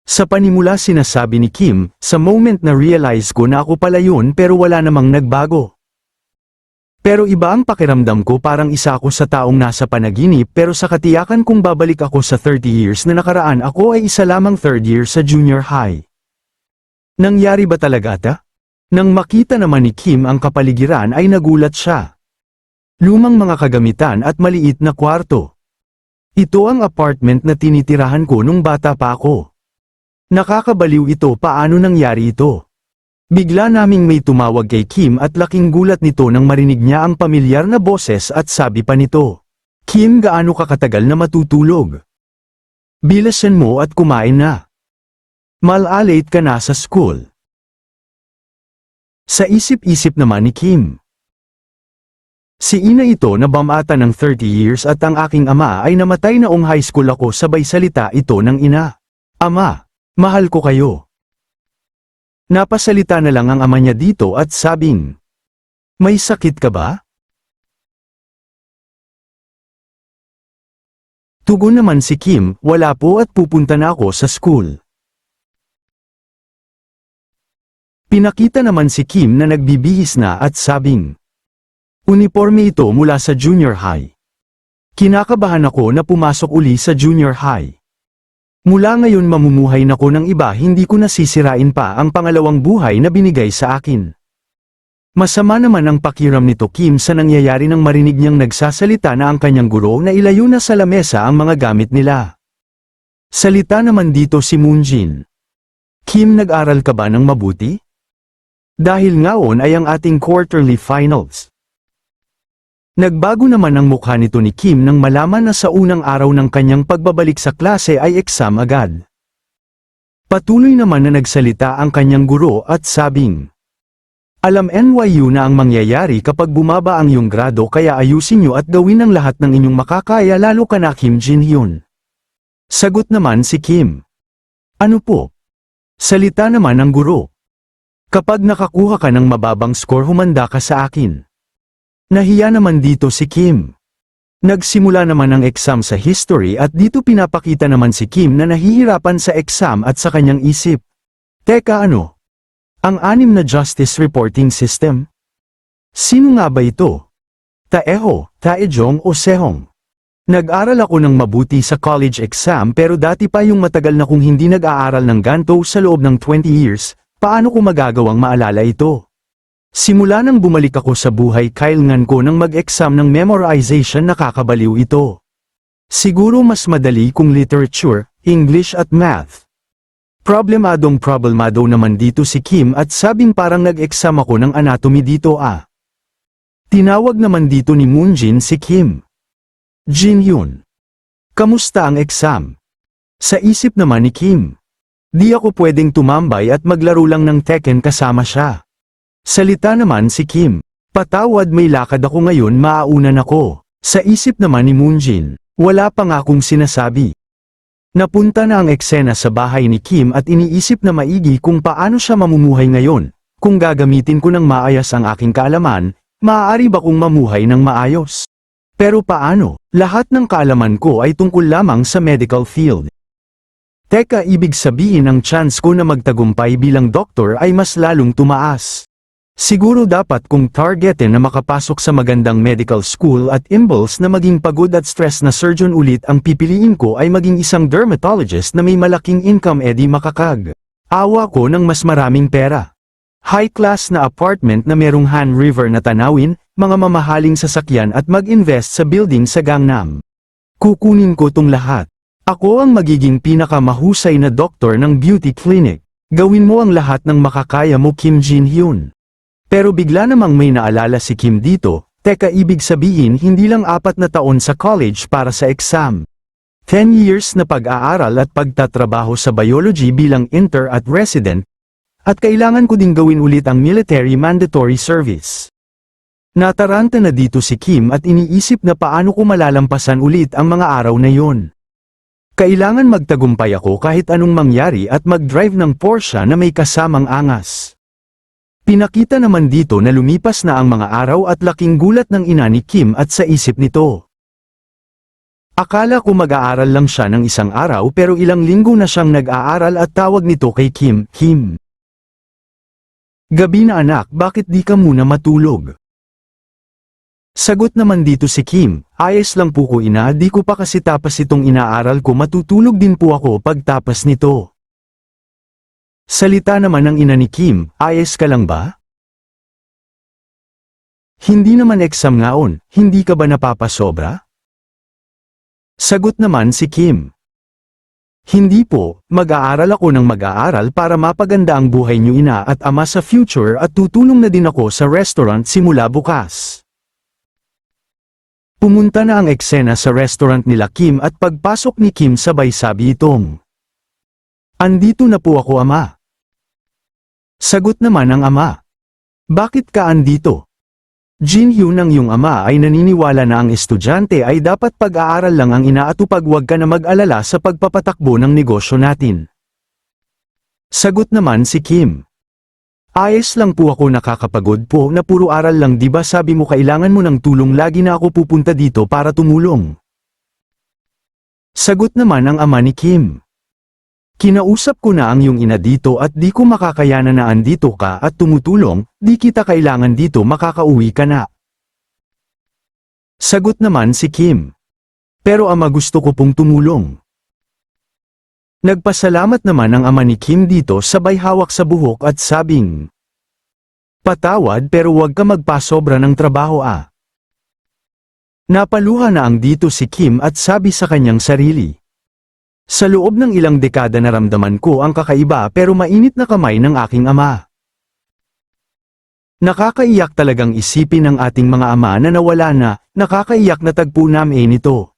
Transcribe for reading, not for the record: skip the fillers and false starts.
Sa panimula sinasabi ni Kim, sa moment na realize ko na ako pala yun pero wala namang nagbago. Pero iba ang pakiramdam ko, parang isa ako sa taong nasa panaginip pero sa katiyakan kung babalik ako sa 30 years na nakaraan, ako ay isa lamang third year sa junior high. Nangyari ba talaga ta? Nang makita naman ni Kim ang kapaligiran ay nagulat siya. Lumang mga kagamitan at maliit na kwarto. Ito ang apartment na tinitirahan ko nung bata pa ako. Nakakabaliw ito, paano nangyari ito? Bigla naming may tumawag kay Kim at laking gulat nito nang marinig niya ang pamilyar na boses at sabi pa nito, "Kim, gaano ka katagal na matutulog? Bilasan mo at kumain na. Mal-late ka na sa school." Sa isip-isip naman ni Kim. Si ina ito na bamata ng 30 years at ang aking ama ay namatay noong high school ako, sabay salita ito ng ina. "Ama, mahal ko kayo." Napasalita na lang ang ama niya dito at sabing, "May sakit ka ba?" Tugon naman si Kim, "Wala po at pupunta na ako sa school." Pinakita naman si Kim na nagbibihis na at sabing, "Uniforme ito mula sa junior high." Kinakabahan ako na pumasok uli sa junior high. Mula ngayon mamumuhay na ko ng iba, hindi ko nasisirain pa ang pangalawang buhay na binigay sa akin. Masama naman ang pakiram nito Kim sa nangyayari nang marinig niyang nagsasalita na ang kanyang guro na ilayo na sa lamesa ang mga gamit nila. Salita naman dito si Moonjin. "Kim, nag-aral ka ba ng mabuti? Dahil ngaon ay ang ating quarterly finals." Nagbago naman ang mukha nito ni Kim nang malaman na sa unang araw ng kanyang pagbabalik sa klase ay exam agad. Patuloy naman na nagsalita ang kanyang guro at sabing, "Alam NYU na ang mangyayari kapag bumaba ang iyong grado, kaya ayusin niyo at gawin ang lahat ng inyong makakaya, lalo ka na Kim Jin-hyun." Sagot naman si Kim, "Ano po?" Salita naman ang guro, "Kapag nakakuha ka ng mababang score, humanda ka sa akin." Nahiya naman dito si Kim. Nagsimula naman ang exam sa history at dito pinapakita naman si Kim na nahihirapan sa exam at sa kanyang isip. Teka, ano? Ang 6 na justice reporting system? Sino nga ba ito? Taeho, Taejong o Sehong? Nag-aral ako ng mabuti sa college exam pero dati pa yung matagal na kung hindi nag-aaral ng ganto sa loob ng 20 years, paano ko magagawang maalala ito? Simula nang bumalik ako sa buhay, kailangan ko nang mag-exam ng memorization, nakakabaliw ito. Siguro mas madali kung literature, English at math. Problemado naman dito si Kim at sabing parang nag-exam ako ng anatomy dito ah. Tinawag naman dito ni Moonjin si Kim. "Jin-hyun, kamusta ang exam?" Sa isip naman ni Kim. Di ako pwedeng tumambay at maglaro lang ng Tekken kasama siya. Salita naman si Kim, "Patawad, may lakad ako ngayon, maaunan ako." Sa isip naman ni Moonjin, wala pa nga akong sinasabi. Napunta na ang eksena sa bahay ni Kim at iniisip na maigi kung paano siya mamumuhay ngayon. Kung gagamitin ko ng maayos ang aking kaalaman, maaari ba kong mamuhay ng maayos? Pero paano? Lahat ng kaalaman ko ay tungkol lamang sa medical field. Teka, ibig sabihin ang chance ko na magtagumpay bilang doktor ay mas lalong tumaas. Siguro dapat kong targetin na makapasok sa magandang medical school at imbes na maging pagod at stress na surgeon ulit, ang pipiliin ko ay maging isang dermatologist na may malaking income, edi makakag. Awa ko ng mas maraming pera. High class na apartment na merong Han River na tanawin, mga mamahaling sasakyan at mag-invest sa building sa Gangnam. Kukunin ko tong lahat. Ako ang magiging pinakamahusay na doktor ng beauty clinic. Gawin mo ang lahat ng makakaya mo, Kim Jin-hyun. Pero bigla namang may naalala si Kim dito. Teka, ibig sabihin hindi lang 4 na taon sa college para sa exam. 10 years na pag-aaral at pagtatrabaho sa biology bilang inter at resident. At kailangan ko ding gawin ulit ang military mandatory service. Nataranta na dito si Kim at iniisip na paano ko malalampasan ulit ang mga araw na yon. Kailangan magtagumpay ako kahit anong mangyari at mag-drive ng Porsche na may kasamang angas. Pinakita naman dito na lumipas na ang mga araw at laking gulat ng ina ni Kim at sa isip nito. Akala ko mag-aaral lang siya ng isang araw pero ilang linggo na siyang nag-aaral at tawag nito kay Kim, Kim. Gabi na anak, bakit di ka muna matulog? Sagot naman dito si Kim, ayos lang po ko ina, di ko pa kasi tapas itong inaaral ko, matutulog din po ako pagtapas nito. Salita naman ng ina ni Kim, ayos ka lang ba? Hindi naman exam ngaon, hindi ka ba napapasobra? Sagot naman si Kim. Hindi po, mag-aaral ako ng mag-aaral para mapaganda ang buhay niyo ina at ama sa future at tutulong na din ako sa restaurant simula bukas. Pumunta na ang eksena sa restaurant nila Kim at pagpasok ni Kim sabay sabi itong, andito na po ako ama. Sagot naman ng ama. Bakit ka andito? Jin-hyun ang iyong ama ay naniniwala na ang estudyante ay dapat pag-aaral lang ang inaatupag, huwag ka na mag-alala sa pagpapatakbo ng negosyo natin. Sagot naman si Kim. Ayos lang po ako, nakakapagod po na puro aral lang, di ba sabi mo kailangan mo ng tulong, lagi na ako pupunta dito para tumulong. Sagot naman ang ama ni Kim. Kinausap ko na ang iyong ina dito at di ko makakayanan na andito ka at tumutulong, di kita kailangan dito, makakauwi ka na. Sagot naman si Kim. Pero ama, gusto ko pong tumulong. Nagpasalamat naman ang ama ni Kim dito sabay hawak sa buhok at sabing, patawad pero huwag ka magpasobra ng trabaho ah. Napaluha na ang dito si Kim at sabi sa kanyang sarili. Sa loob ng ilang dekada naramdaman ko ang kakaiba pero mainit na kamay ng aking ama. Nakakaiyak talagang isipin ng ating mga ama na nawala na, nakakaiyak na tagpo namin ito.